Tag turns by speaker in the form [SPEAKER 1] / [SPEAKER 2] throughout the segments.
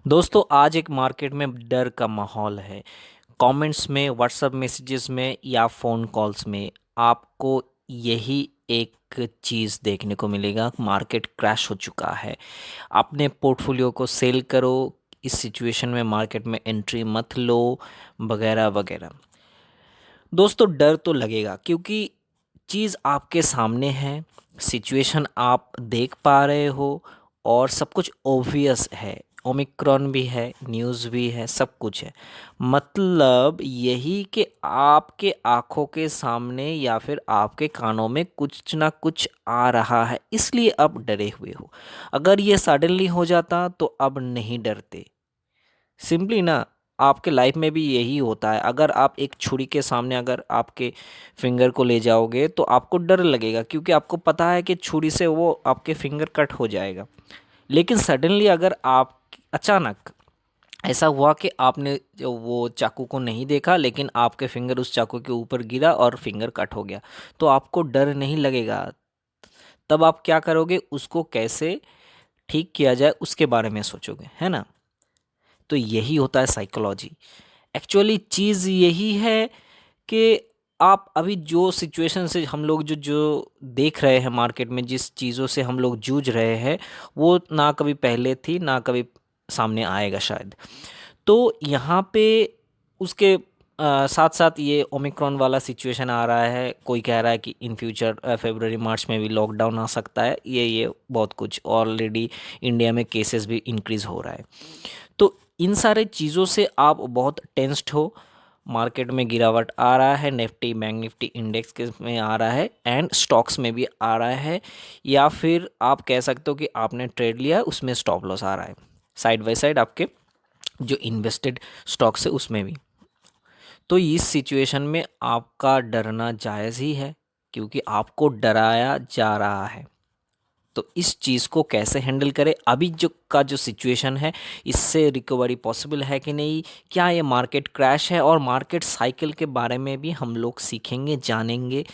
[SPEAKER 1] दोस्तों आज एक मार्केट में डर का माहौल है। कमेंट्स में, व्हाट्सएप मैसेजेस में या फ़ोन कॉल्स में आपको यही एक चीज़ देखने को मिलेगा, मार्केट क्रैश हो चुका है। अपने पोर्टफोलियो को सेल करो, इस सिचुएशन में मार्केट में एंट्री मत लो, वगैरह वगैरह। दोस्तों डर तो लगेगा क्योंकि चीज़ आपके सामने है, सिचुएशन आप देख पा रहे हो और सब कुछ ऑब्वियस है। ओमिक्रॉन भी है, न्यूज़ भी है, सब कुछ है। मतलब यही कि आपके आंखों के सामने या फिर आपके कानों में कुछ ना कुछ आ रहा है, इसलिए अब डरे हुए हो। अगर ये सडनली हो जाता तो अब नहीं डरते। सिंपली ना, आपके लाइफ में भी यही होता है। अगर आप एक छुरी के सामने अगर आपके फिंगर को ले जाओगे तो आपको डर लगेगा क्योंकि आपको पता है कि छुरी से वो आपके फिंगर कट हो जाएगा। लेकिन सडनली अगर आप अचानक ऐसा हुआ कि आपने जो वो चाकू को नहीं देखा लेकिन आपके फिंगर उस चाकू के ऊपर गिरा और फिंगर कट हो गया, तो आपको डर नहीं लगेगा। तब आप क्या करोगे, उसको कैसे ठीक किया जाए उसके बारे में सोचोगे, है ना। तो यही होता है साइकोलॉजी। एक्चुअली चीज़ यही है कि आप अभी जो सिचुएशन से हम लोग जो जो देख रहे हैं मार्केट में, जिस चीज़ों से हम लोग जूझ रहे हैं, वो ना कभी पहले थी ना कभी सामने आएगा शायद। तो यहाँ पे उसके साथ साथ ये ओमिक्रॉन वाला सिचुएशन आ रहा है। कोई कह रहा है कि इन फ्यूचर फरवरी मार्च में भी लॉकडाउन आ सकता है। ये बहुत कुछ ऑलरेडी इंडिया में केसेस भी इंक्रीज़ हो रहा है। तो इन सारे चीज़ों से आप बहुत टेंस्ड हो। मार्केट में गिरावट आ रहा है, निफ्टी बैंक निफ्टी इंडेक्स के में आ रहा है एंड स्टॉक्स में भी आ रहा है, या फिर आप कह सकते हो कि आपने ट्रेड लिया है उसमें स्टॉप लॉस आ रहा है साइड बाय साइड आपके जो इन्वेस्टेड स्टॉक्स है उसमें भी। तो इस सिचुएशन में आपका डरना जायज़ ही है क्योंकि आपको डराया जा रहा है। तो इस चीज़ को कैसे हैंडल करें, अभी जो सिचुएशन है इससे रिकवरी पॉसिबल है कि नहीं, क्या ये मार्केट क्रैश है, और मार्केट साइकिल के बारे में भी हम लोग सीखेंगे, जानेंगे,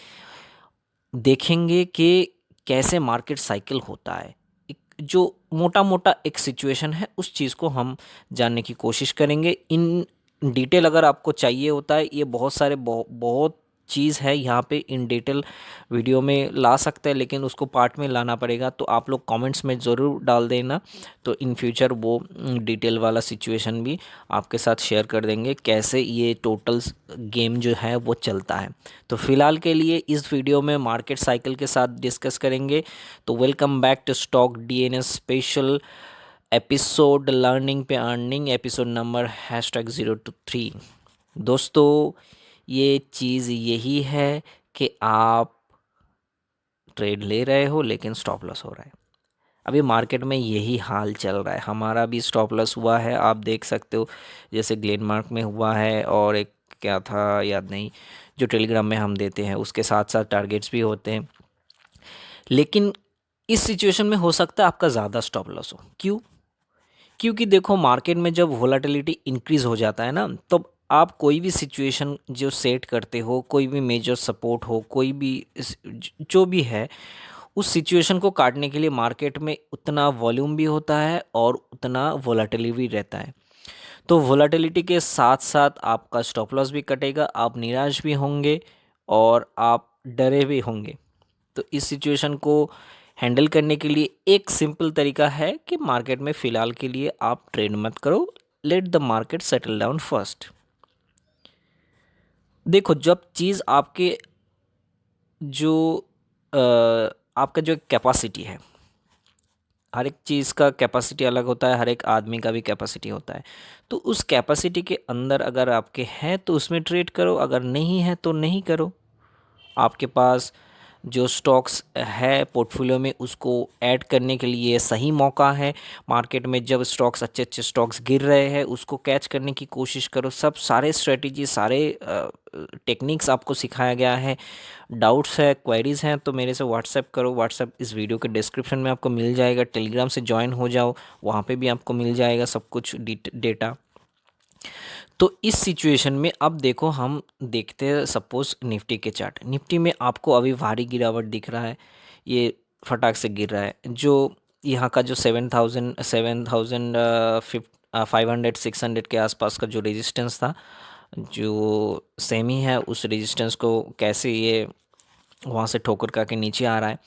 [SPEAKER 1] देखेंगे कि कैसे मार्केट साइकिल होता है। एक जो मोटा मोटा एक सिचुएशन है उस चीज़ को हम जानने की कोशिश करेंगे। इन डिटेल अगर आपको चाहिए होता है, ये बहुत सारे बहुत चीज़ है यहाँ पे इन डिटेल वीडियो में ला सकते हैं, लेकिन उसको पार्ट में लाना पड़ेगा। तो आप लोग कमेंट्स में ज़रूर डाल देना, तो इन फ्यूचर वो डिटेल वाला सिचुएशन भी आपके साथ शेयर कर देंगे कैसे ये टोटल गेम जो है वो चलता है। तो फिलहाल के लिए इस वीडियो में मार्केट साइकिल के साथ डिस्कस करेंगे। तो welcome back to stock DNS special episode learning पे अर्निंग, एपिसोड नंबर #023। दोस्तों ये चीज़ यही है कि आप ट्रेड ले रहे हो लेकिन स्टॉप लॉस हो रहा है। अभी मार्केट में यही हाल चल रहा है, हमारा भी स्टॉप लॉस हुआ है, आप देख सकते हो। जैसे ग्लेनमार्क में हुआ है और एक क्या था याद नहीं, जो टेलीग्राम में हम देते हैं उसके साथ साथ टारगेट्स भी होते हैं। लेकिन इस सिचुएशन में हो सकता है आपका ज़्यादा स्टॉप लॉस हो। क्यों? क्योंकि देखो मार्केट में जब वोलाटिलिटी इंक्रीज हो जाता है ना, तब आप कोई भी सिचुएशन जो सेट करते हो, कोई भी मेजर सपोर्ट हो, कोई भी जो भी है, उस सिचुएशन को काटने के लिए मार्केट में उतना वॉल्यूम भी होता है और उतना वोलाटिलिटी भी रहता है। तो वोलाटिलिटी के साथ साथ आपका स्टॉप लॉस भी कटेगा, आप निराश भी होंगे और आप डरे भी होंगे। तो इस सिचुएशन को हैंडल करने के लिए एक सिंपल तरीका है कि मार्केट में फ़िलहाल के लिए आप ट्रेड मत करो, let the market settle down first. देखो जब चीज़ आपके जो आपका जो कैपेसिटी है, हर एक चीज़ का कैपेसिटी अलग होता है, हर एक आदमी का भी कैपेसिटी होता है। तो उस कैपेसिटी के अंदर अगर आपके हैं तो उसमें ट्रेड करो, अगर नहीं है तो नहीं करो। आपके पास जो स्टॉक्स है पोर्टफोलियो में उसको ऐड करने के लिए सही मौका है। मार्केट में जब स्टॉक्स अच्छे अच्छे स्टॉक्स गिर रहे हैं उसको कैच करने की कोशिश करो। सब सारे स्ट्रेटजी, सारे टेक्निक्स आपको सिखाया गया है। डाउट्स है, क्वेरीज़ हैं तो मेरे से व्हाट्सएप करो। व्हाट्सएप इस वीडियो के डिस्क्रिप्शन में आपको मिल जाएगा। टेलीग्राम से ज्वाइन हो जाओ, वहाँ पे भी आपको मिल जाएगा सब कुछ डेटा। तो इस सिचुएशन में अब देखो हम देखते हैं सपोज निफ्टी के चार्ट। निफ्टी में आपको अभी भारी गिरावट दिख रहा है, ये फटाक से गिर रहा है। जो यहाँ का जो 7,000 500 600 के आसपास का जो रेजिस्टेंस था, जो सेम ही है, उस रेजिस्टेंस को कैसे ये वहाँ से ठोकर खा के नीचे आ रहा है।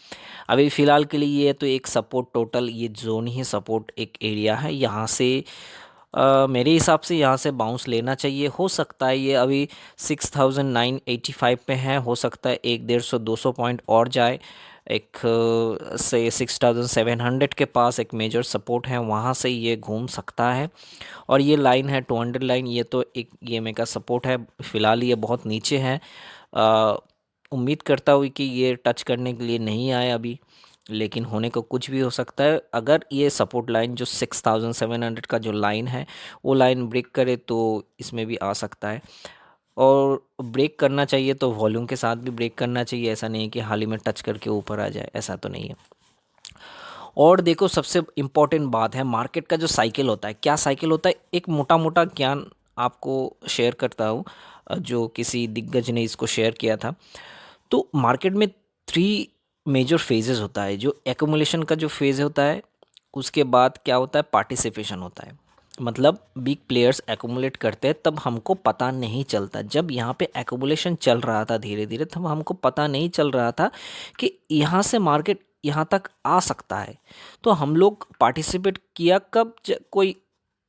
[SPEAKER 1] अभी फ़िलहाल के लिए ये तो एक सपोर्ट, टोटल ये जोन ही सपोर्ट एक एरिया है। यहाँ से मेरे हिसाब से यहाँ से बाउंस लेना चाहिए। हो सकता है ये अभी 6985 पे है, हो सकता है 150-200 पॉइंट और जाए। एक से 6700 के पास एक मेजर सपोर्ट है, वहाँ से ये घूम सकता है। और ये लाइन है 200 लाइन, ये तो एक ईएमए का सपोर्ट है। फ़िलहाल ये बहुत नीचे है। अ, उम्मीद करता हूँ कि ये टच करने के लिए नहीं आए अभी, लेकिन होने को कुछ भी हो सकता है। अगर ये सपोर्ट लाइन जो 6700 का जो लाइन है, वो लाइन ब्रेक करे तो इसमें भी आ सकता है। और ब्रेक करना चाहिए तो वॉल्यूम के साथ भी ब्रेक करना चाहिए, ऐसा नहीं है कि हाल ही में टच करके ऊपर आ जाए, ऐसा तो नहीं है। और देखो, सबसे इम्पॉर्टेंट बात है मार्केट का जो साइकिल होता है। क्या साइकिल होता है, एक मोटा मोटा ज्ञान आपको शेयर करता हूँ, जो किसी दिग्गज ने इसको शेयर किया था। तो मार्केट में 3 मेजर फेजेस होता है। जो एक्यूमुलेशन का जो फेज़ होता है, उसके बाद क्या होता है, पार्टिसिपेशन होता है। मतलब बिग प्लेयर्स एक्यूमुलेट करते हैं तब हमको पता नहीं चलता। जब यहाँ पे एक्यूमुलेशन चल रहा था धीरे धीरे, तब हमको पता नहीं चल रहा था कि यहाँ से मार्केट यहाँ तक आ सकता है। तो हम लोग पार्टिसिपेट किया कब, कोई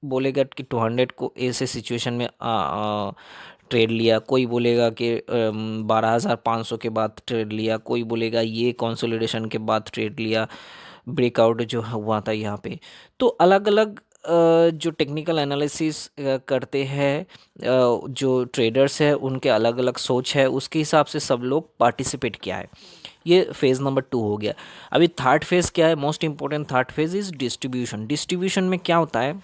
[SPEAKER 1] बोलेगा कि 200 को ऐसे सिचुएशन में ट्रेड लिया, कोई बोलेगा कि 12,500 के बाद ट्रेड लिया, कोई बोलेगा ये कंसोलिडेशन के बाद ट्रेड लिया, ब्रेकआउट जो हुआ था यहाँ पे। तो अलग अलग जो टेक्निकल एनालिसिस करते हैं, जो ट्रेडर्स है, उनके अलग अलग सोच है, उसके हिसाब से सब लोग पार्टिसिपेट किया है। ये फेज़ नंबर 2 हो गया। अभी थर्ड फेज़ क्या है, most important third phase is distribution. Distribution में क्या होता है,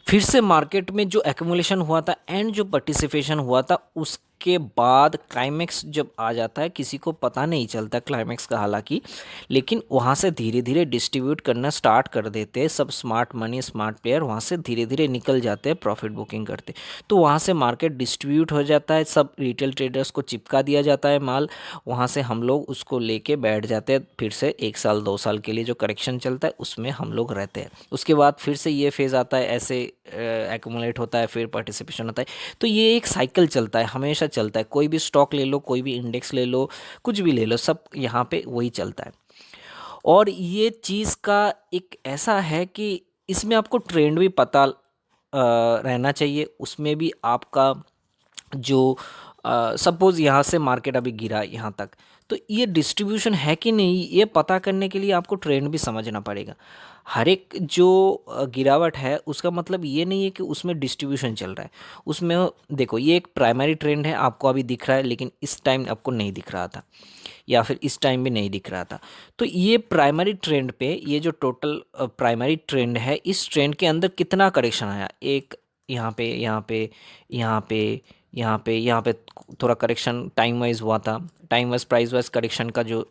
[SPEAKER 1] फिर से मार्केट में जो एक्यूमुलेशन हुआ था एंड जो पार्टिसिपेशन हुआ था, उसके बाद क्लाइमेक्स जब आ जाता है, किसी को पता नहीं चलता क्लाइमेक्स का हालांकि, लेकिन वहाँ से धीरे धीरे डिस्ट्रीब्यूट करना स्टार्ट कर देते हैं सब स्मार्ट मनी, स्मार्ट प्लेयर वहाँ से धीरे धीरे निकल जाते हैं प्रॉफिट बुकिंग करते। तो वहाँ से मार्केट डिस्ट्रीब्यूट हो जाता है, सब रिटेल ट्रेडर्स को चिपका दिया जाता है माल, वहाँ से हम लोग उसको लेके बैठ जाते हैं। फिर से 1 साल 2 साल के लिए जो करेक्शन चलता है उसमें हम लोग रहते हैं। उसके बाद फिर से ये फेज़ आता है, ऐसे एक्यूमुलेट होता है, फिर पार्टिसिपेशन होता है। तो ये एक साइकिल चलता है, हमेशा चलता है। कोई भी स्टॉक ले लो, कोई भी इंडेक्स ले लो, कुछ भी ले लो, सब यहाँ पे वही चलता है। और ये चीज़ का एक ऐसा है कि इसमें आपको ट्रेंड भी पता रहना चाहिए। उसमें भी आपका जो सपोज़ यहाँ से मार्केट अभी गिरा यहाँ तक, तो ये डिस्ट्रीब्यूशन है कि नहीं, ये पता करने के लिए आपको ट्रेंड भी समझना पड़ेगा। हर एक जो गिरावट है, उसका मतलब ये नहीं है कि उसमें डिस्ट्रीब्यूशन चल रहा है। उसमें देखो, ये एक प्राइमरी ट्रेंड है, आपको अभी दिख रहा है, लेकिन इस टाइम आपको नहीं दिख रहा था, या फिर इस टाइम भी नहीं दिख रहा था। तो ये प्राइमरी ट्रेंड पे, ये जो टोटल प्राइमरी ट्रेंड है, इस ट्रेंड के अंदर कितना करेक्शन आया, एक यहाँ पे, यहाँ पे, यहाँ पे, यहाँ पे थोड़ा करेक्शन टाइम वाइज हुआ था। Time wise, price wise correction का जो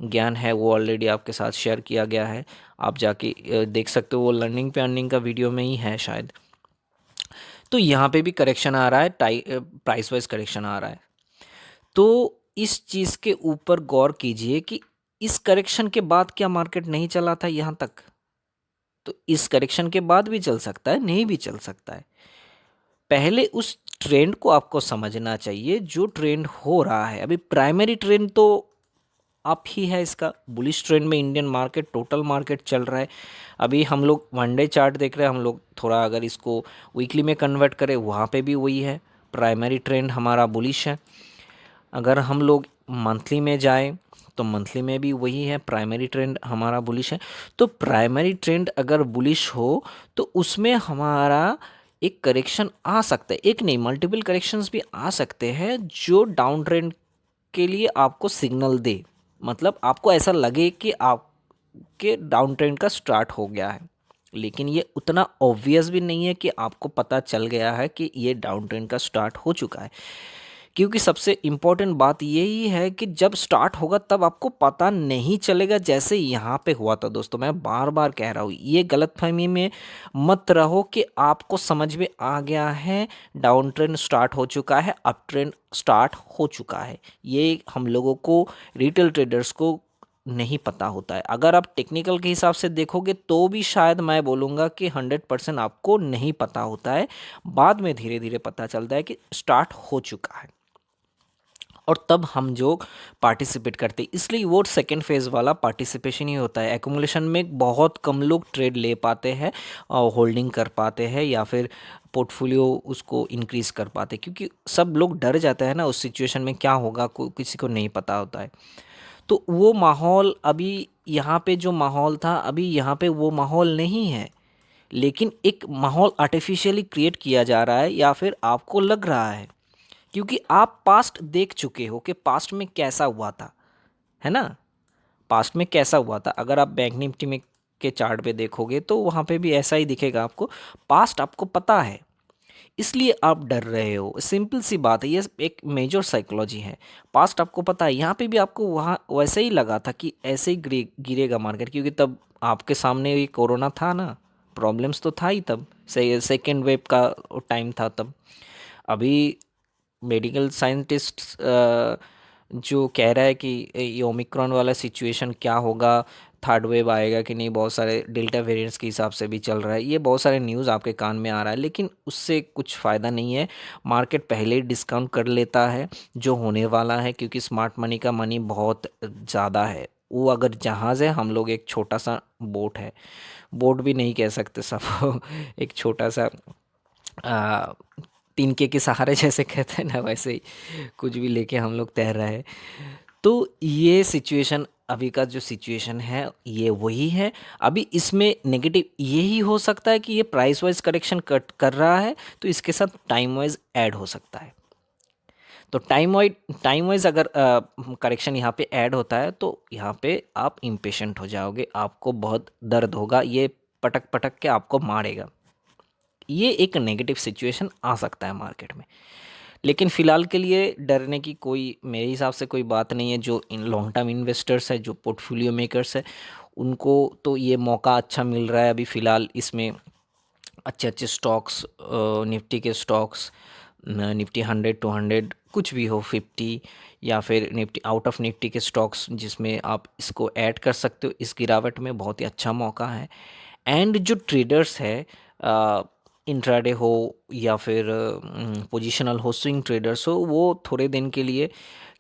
[SPEAKER 1] ज्ञान है वो ऑलरेडी आपके साथ शेयर किया गया है, आप जाके देख सकते हो, वो लर्निंग पे अर्निंग का वीडियो में ही है शायद। तो यहाँ पे भी करेक्शन आ रहा है, प्राइस वाइज करेक्शन आ रहा है। तो इस चीज़ के ऊपर गौर कीजिए कि इस करेक्शन के बाद क्या मार्केट नहीं चला था यहाँ तक, तो इस करेक्शन के बाद भी चल सकता है, नहीं भी चल सकता है। पहले उस ट्रेंड को आपको समझना चाहिए जो ट्रेंड हो रहा है। अभी प्राइमरी ट्रेंड तो अप ही है, इसका बुलिश ट्रेंड में इंडियन मार्केट, टोटल मार्केट चल रहा है। अभी हम लोग वन डे चार्ट देख रहे हैं, हम लोग थोड़ा अगर इसको वीकली में कन्वर्ट करें, वहाँ पे भी वही है, प्राइमरी ट्रेंड हमारा बुलिश है। अगर हम लोग मंथली में जाएं तो मंथली में भी वही है, प्राइमरी ट्रेंड हमारा बुलिश है। तो प्राइमरी ट्रेंड अगर बुलिश हो तो उसमें हमारा एक करेक्शन आ सकता है, एक नहीं मल्टीपल करेक्शंस भी आ सकते हैं, जो डाउन ट्रेंड के लिए आपको सिग्नल दे। मतलब आपको ऐसा लगे कि आपके डाउन ट्रेंड का स्टार्ट हो गया है, लेकिन ये उतना ऑब्वियस भी नहीं है कि आपको पता चल गया है कि ये डाउन ट्रेंड का स्टार्ट हो चुका है। क्योंकि सबसे इम्पोर्टेंट बात यही है कि जब स्टार्ट होगा तब आपको पता नहीं चलेगा, जैसे यहाँ पे हुआ था। दोस्तों, मैं बार बार कह रहा हूँ, ये गलतफहमी में मत रहो कि आपको समझ में आ गया है डाउन ट्रेंड स्टार्ट हो चुका है, अप ट्रेंड स्टार्ट हो चुका है। ये हम लोगों को, रिटेल ट्रेडर्स को नहीं पता होता है। अगर आप टेक्निकल के हिसाब से देखोगे तो भी शायद मैं बोलूँगा कि 100% आपको नहीं पता होता है, बाद में धीरे धीरे पता चलता है कि स्टार्ट हो चुका है, और तब हम जो पार्टिसिपेट करते हैं, इसलिए वो सेकेंड फेज़ वाला पार्टिसिपेशन ही होता है। एक्यूमुलेशन में बहुत कम लोग ट्रेड ले पाते हैं, होल्डिंग कर पाते हैं, या फिर पोर्टफोलियो उसको इंक्रीज़ कर पाते हैं, क्योंकि सब लोग डर जाते हैं ना उस सिचुएशन में क्या होगा, किसी को नहीं पता होता है। तो वो माहौल अभी यहाँ पे जो माहौल था, अभी यहाँ पे वो माहौल नहीं है, लेकिन एक माहौल आर्टिफिशियली क्रिएट किया जा रहा है, या फिर आपको लग रहा है, क्योंकि आप पास्ट देख चुके हो कि पास्ट में कैसा हुआ था, है ना। पास्ट में कैसा हुआ था, अगर आप बैंक निफ्टी में के चार्ट पे देखोगे तो वहाँ पे भी ऐसा ही दिखेगा आपको। पास्ट आपको पता है, इसलिए आप डर रहे हो। सिंपल सी बात है, ये एक मेजर साइकोलॉजी है। पास्ट आपको पता है, यहाँ पे भी आपको वहाँ वैसे ही लगा था कि ऐसे ही गिरेगा मार्केट, क्योंकि तब आपके सामने ये कोरोना था ना, प्रॉब्लम्स तो था ही तब, सेकेंड वेव का टाइम था तब। अभी मेडिकल साइंटिस्ट जो कह रहा है कि ये ओमिक्रॉन वाला सिचुएशन क्या होगा, थर्ड वेव आएगा कि नहीं, बहुत सारे डेल्टा वेरिएंट्स के हिसाब से भी चल रहा है, ये बहुत सारे न्यूज़ आपके कान में आ रहा है, लेकिन उससे कुछ फ़ायदा नहीं है। मार्केट पहले ही डिस्काउंट कर लेता है जो होने वाला है, क्योंकि स्मार्ट मनी का मनी बहुत ज़्यादा है। वो अगर जहाज़ है, हम लोग एक छोटा सा बोट है, बोट भी नहीं कह सकते सब एक छोटा सा आ, तिनके के सहारे जैसे कहते हैं ना, वैसे ही कुछ भी लेके हम लोग तैर रहे हैं। तो ये सिचुएशन, अभी का जो सिचुएशन है ये वही है। अभी इसमें नेगेटिव यही हो सकता है कि ये प्राइस वाइज करेक्शन कट कर रहा है, तो इसके साथ टाइम वाइज ऐड हो सकता है। तो टाइम वाइज अगर करेक्शन यहाँ पे ऐड होता है तो यहाँ पे आप इम्पेशेंट हो जाओगे, आपको बहुत दर्द होगा, ये पटक पटक के आपको मारेगा। ये एक नेगेटिव सिचुएशन आ सकता है मार्केट में, लेकिन फ़िलहाल के लिए डरने की कोई मेरे हिसाब से कोई बात नहीं है। जो इन लॉन्ग टर्म इन्वेस्टर्स है, जो पोर्टफोलियो मेकर्स है, उनको तो ये मौका अच्छा मिल रहा है अभी फ़िलहाल। इसमें अच्छे अच्छे स्टॉक्स, निफ्टी के स्टॉक्स, निफ्टी 100 200 कुछ भी हो, 50, या फिर निफ्टी आउट ऑफ निफ्टी के स्टॉक्स, जिसमें आप इसको ऐड कर सकते हो। इस गिरावट में बहुत ही अच्छा मौका है। एंड जो ट्रेडर्स है, इंट्राडे हो या फिर पोजिशनल हो, स्विंग ट्रेडर्स हो, वो थोड़े दिन के लिए,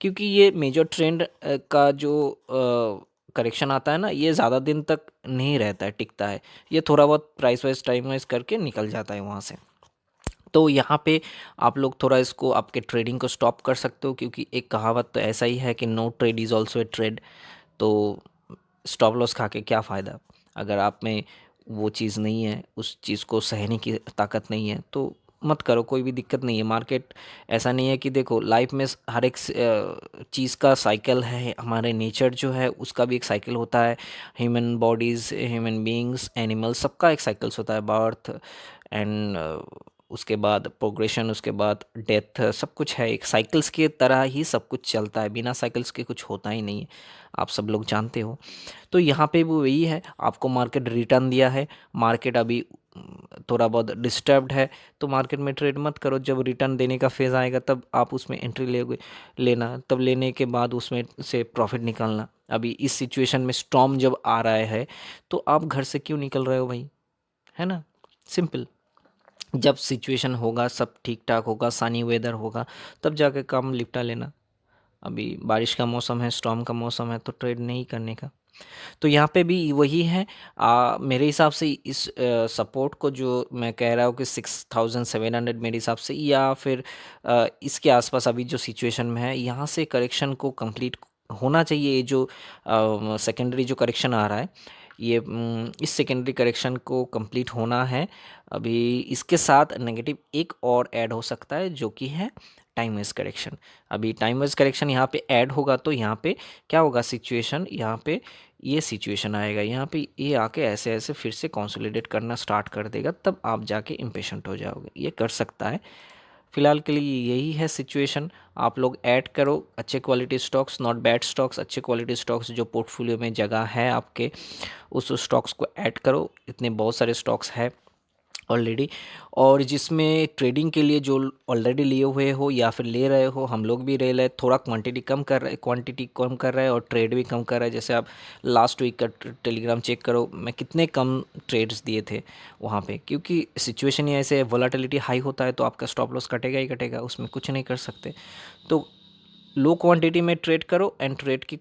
[SPEAKER 1] क्योंकि ये मेजर ट्रेंड का जो करेक्शन आता है ना, ये ज़्यादा दिन तक नहीं रहता है, टिकता है। ये थोड़ा बहुत प्राइस वाइज टाइम वाइज करके निकल जाता है वहाँ से। तो यहाँ पे आप लोग थोड़ा इसको, आपके ट्रेडिंग को स्टॉप कर सकते हो, क्योंकि एक कहावत तो ऐसा ही है कि no trade is also a trade. तो स्टॉप लॉस खा के क्या फ़ायदा, अगर आप में वो चीज़ नहीं है, उस चीज़ को सहने की ताकत नहीं है, तो मत करो, कोई भी दिक्कत नहीं है। मार्केट ऐसा नहीं है कि, देखो लाइफ में हर एक चीज़ का साइकिल है, हमारे नेचर जो है उसका भी एक साइकिल होता है। Human bodies, human beings, animal, सबका एक साइकिल्स होता है, बर्थ एंड उसके बाद प्रोग्रेशन, उसके बाद डेथ, सब कुछ है, एक साइकिल्स के तरह ही सब कुछ चलता है, बिना साइकिल्स के कुछ होता ही नहीं है, आप सब लोग जानते हो। तो यहाँ पे भी वही है, आपको मार्केट रिटर्न दिया है, मार्केट अभी थोड़ा बहुत डिस्टर्ब्ड है, तो मार्केट में ट्रेड मत करो। जब रिटर्न देने का फेज़ आएगा तब आप उसमें एंट्री लेना, तब लेने के बाद उसमें से प्रॉफिट निकालना। अभी इस सिचुएशन में स्टॉर्म जब आ रहा है, तो आप घर से क्यों निकल रहे हो भाई, है ना, सिंपल। जब सिचुएशन होगा, सब ठीक ठाक होगा, सनी वेदर होगा, तब जाके काम निपटा लेना। अभी बारिश का मौसम है, स्टॉर्म का मौसम है, तो ट्रेड नहीं करने का। तो यहाँ पे भी वही है। मेरे हिसाब से इस सपोर्ट को, जो मैं कह रहा हूँ कि 6700 मेरे हिसाब से, या फिर इसके आसपास अभी जो सिचुएशन में है, यहाँ से करेक्शन को कंप्लीट होना चाहिए। ये जो सेकेंडरी जो करेक्शन आ रहा है, ये इस सेकेंडरी करेक्शन को कंप्लीट होना है। अभी इसके साथ नेगेटिव एक और ऐड हो सकता है, जो कि है टाइम वेज करेक्शन। अभी टाइम वेज करेक्शन यहाँ पे ऐड होगा, तो यहाँ पे क्या होगा, सिचुएशन यहाँ पे ये सिचुएशन आएगा, यहाँ पे ये आके ऐसे ऐसे फिर से कंसोलिडेट करना स्टार्ट कर देगा, तब आप जाके इम्पेशेंट हो जाओगे। ये कर सकता है। फिलहाल के लिए यही है सिचुएशन। आप लोग ऐड करो अच्छे quality stocks, not bad stocks, अच्छे क्वालिटी स्टॉक्स जो पोर्टफोलियो में जगह है आपके, उस स्टॉक्स को ऐड करो। इतने बहुत सारे स्टॉक्स है, ऑलरेडी, और जिसमें ट्रेडिंग के लिए जो ऑलरेडी लिए हुए हो या फिर ले रहे हो, हम लोग भी ले रहे, थोड़ा क्वांटिटी कम कर रहे हैं और ट्रेड भी कम कर रहे हैं। जैसे आप लास्ट वीक का टेलीग्राम चेक करो, मैं कितने कम ट्रेड्स दिए थे वहाँ पे, क्योंकि सिचुएशन ही ऐसे है, वोलाटिलिटी हाई होता है तो आपका स्टॉप लॉस कटेगा ही कटेगा, उसमें कुछ नहीं कर सकते। तो लो क्वांटिटी में ट्रेड करो एंड ट्रेड की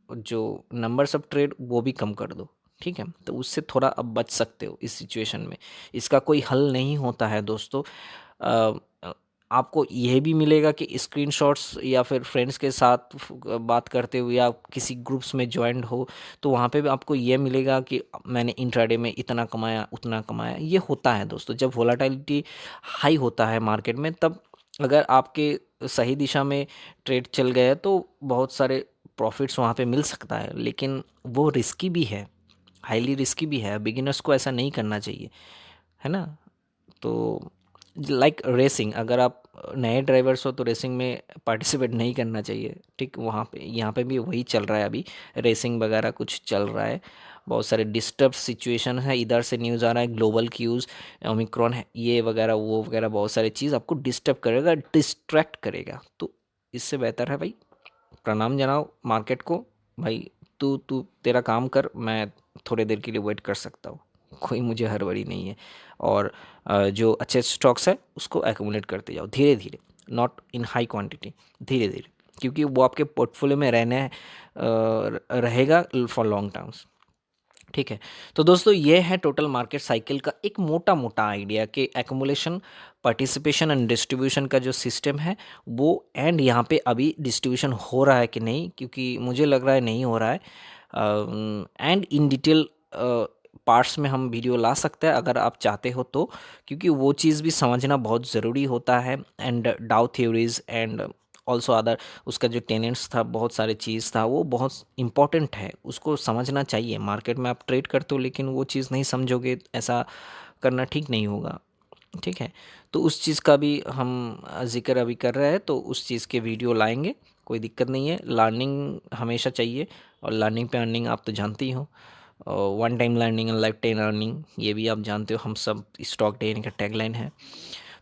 [SPEAKER 1] जो नंबर्स ऑफ ट्रेड वो भी कम कर दो, ठीक है। तो उससे थोड़ा अब बच सकते हो इस सिचुएशन में। इसका कोई हल नहीं होता है दोस्तों। अ, अ, आपको यह भी मिलेगा कि स्क्रीनशॉट्स या फिर फ्रेंड्स के साथ बात करते हुए या किसी ग्रुप्स में ज्वाइंट हो तो वहाँ पे भी आपको ये मिलेगा कि मैंने इंट्राडे में इतना कमाया उतना कमाया। ये होता है दोस्तों, जब वोलाटिलिटी हाई होता है मार्केट में, तब अगर आपके सही दिशा में ट्रेड चल गया तो बहुत सारे प्रॉफिट्स वहाँ पे मिल सकता है, लेकिन वो रिस्की भी है, हाईली रिस्की भी है। बिगिनर्स को ऐसा नहीं करना चाहिए, है ना। तो लाइक रेसिंग, अगर आप नए ड्राइवर्स हो तो रेसिंग में पार्टिसिपेट नहीं करना चाहिए, ठीक। वहाँ पे यहाँ पे भी वही चल रहा है अभी, रेसिंग वगैरह कुछ चल रहा है। बहुत सारे डिस्टर्ब सिचुएशन है, इधर से न्यूज़ आ रहा है ग्लोबल क्यूज़, ओमिक्रॉन है, ये वगैरह वो वगैरह, बहुत सारी चीज़ आपको डिस्टर्ब करेगा, डिस्ट्रैक्ट करेगा। तो इससे बेहतर है भाई, प्रणाम जनाओ मार्केट को, भाई तू तू तेरा काम कर, मैं थोड़ी देर के लिए वेट कर सकता हूँ, कोई मुझे हड़बड़ी नहीं है। और जो अच्छे स्टॉक्स है उसको एक्यूमुलेट करते जाओ धीरे धीरे, नॉट इन हाई क्वांटिटी, धीरे धीरे, क्योंकि वो आपके पोर्टफोलियो में रहेगा फॉर लॉन्ग टर्म्स, ठीक है। तो दोस्तों ये है टोटल मार्केट साइकिल का एक मोटा मोटा आइडिया कि एक्यूमुलेशन, पार्टिसिपेशन एंड डिस्ट्रीब्यूशन का जो सिस्टम है वो, एंड यहाँ पे अभी डिस्ट्रीब्यूशन हो रहा है कि नहीं, क्योंकि मुझे लग रहा है नहीं हो रहा है। एंड इन डिटेल पार्ट्स में हम वीडियो ला सकते हैं अगर आप चाहते हो तो, क्योंकि वो चीज़ भी समझना बहुत ज़रूरी होता है। एंड डाउ थ्योरीज एंड ऑल्सो अदर, उसका जो टेनेंट्स था, बहुत सारे चीज़ था, वो बहुत इंपॉर्टेंट है, उसको समझना चाहिए। मार्केट में आप ट्रेड करते हो लेकिन वो चीज़ नहीं समझोगे, ऐसा करना ठीक नहीं होगा, ठीक है। तो उस चीज़ का भी हम जिक्र अभी कर रहे हैं, तो उस चीज़ के वीडियो लाएंगे, कोई दिक्कत नहीं है। लर्निंग हमेशा चाहिए, और लर्निंग पे अर्निंग आप तो जानते ही हो, one time learning and life time earning, ये भी आप जानते हो, हम सब स्टॉक डे का टैगलाइन है।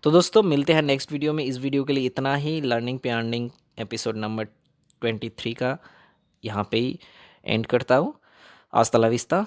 [SPEAKER 1] तो दोस्तों मिलते हैं नेक्स्ट वीडियो में। इस वीडियो के लिए इतना ही। लर्निंग पे अर्निंग एपिसोड नंबर 23 का यहाँ पे ही एंड करता हूँ। हasta la vista।